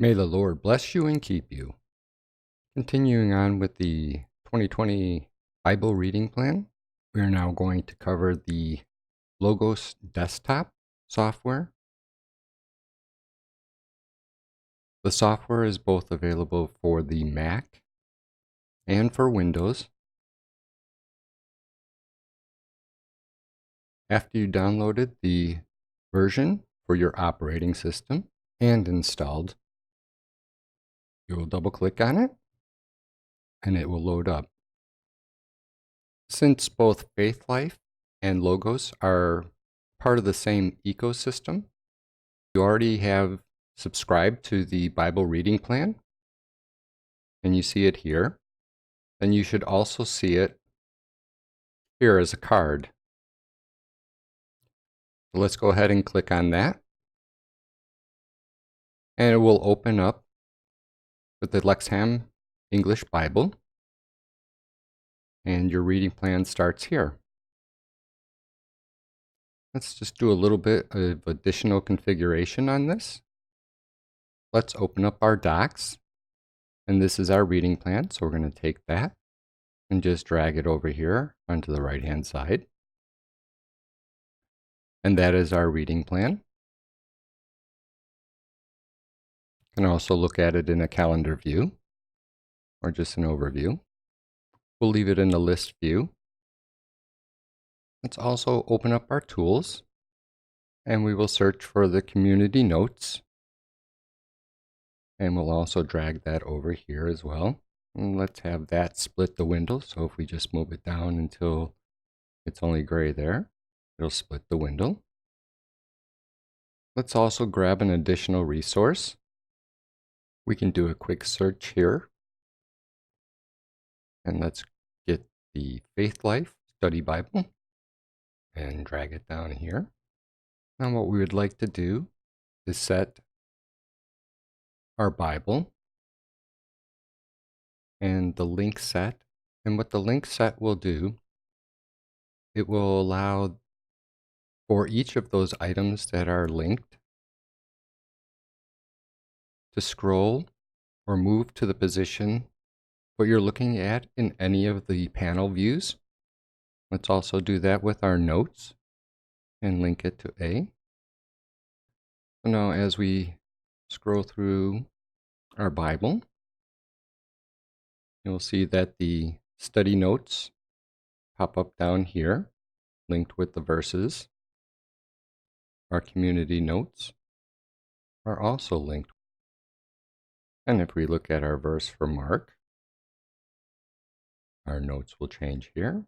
May the Lord bless you and keep you. Continuing on with the 2020 Bible reading plan, we are now going to cover the Logos desktop software. The software is both available for the Mac and for Windows. After you downloaded the version for your operating system and installed, you will double click on it and it will load up. Since both Faithlife and Logos are part of the same ecosystem, you already have subscribed to the Bible reading plan and you see it here, then you should also see it here as a card. So let's go ahead and click on that. And it will open up with the Lexham English Bible. And your reading plan starts here. Let's just do a little bit of additional configuration on this. Let's open up our docs. And this is our reading plan. So we're going to take that and just drag it over here onto the right-hand side. And that is our reading plan. You can also look at it in a calendar view or just an overview. We'll leave it in the list view. Let's also open up our tools and we will search for the community notes. And we'll also drag that over here as well. And let's have that split the window. So if we just move it down until it's only gray there, it'll split the window. Let's also grab an additional resource. We can do a quick search here. And let's get the Faithlife Study Bible and drag it down here. Now what we would like to do is set our Bible and the link set. And what the link set will do, it will allow for each of those items that are linked to scroll or move to the position what you're looking at in any of the panel views. Let's also do that with our notes and link it to A. So now as we scroll through our Bible, you'll see that the study notes pop up down here, linked with the verses. Our community notes are also linked. And if we look at our verse for Mark, our notes will change here.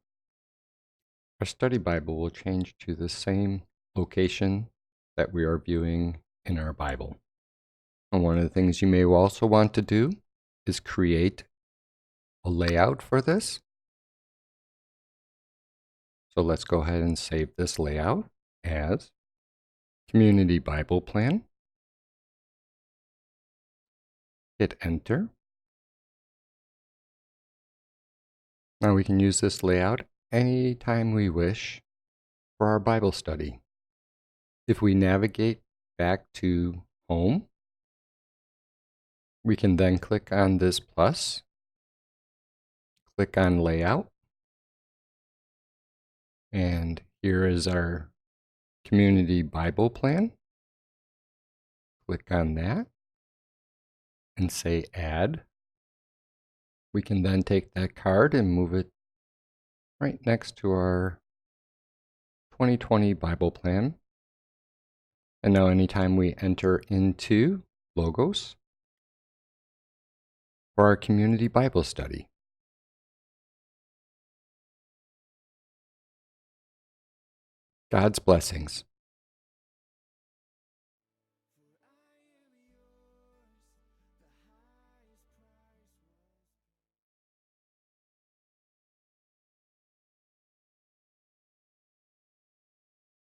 Our study Bible will change to the same location that we are viewing in our Bible. And one of the things you may also want to do is create a layout for this. So let's go ahead and save this layout as Community Bible Plan. Hit enter. Now we can use this layout anytime we wish for our Bible study. If we navigate back to home, we can then click on this plus, click on layout, and here is our Community Bible Plan. Click on that and say add. We can then take that card and move it right next to our 2020 Bible plan. And now anytime we enter into Logos for our community Bible study, God's blessings.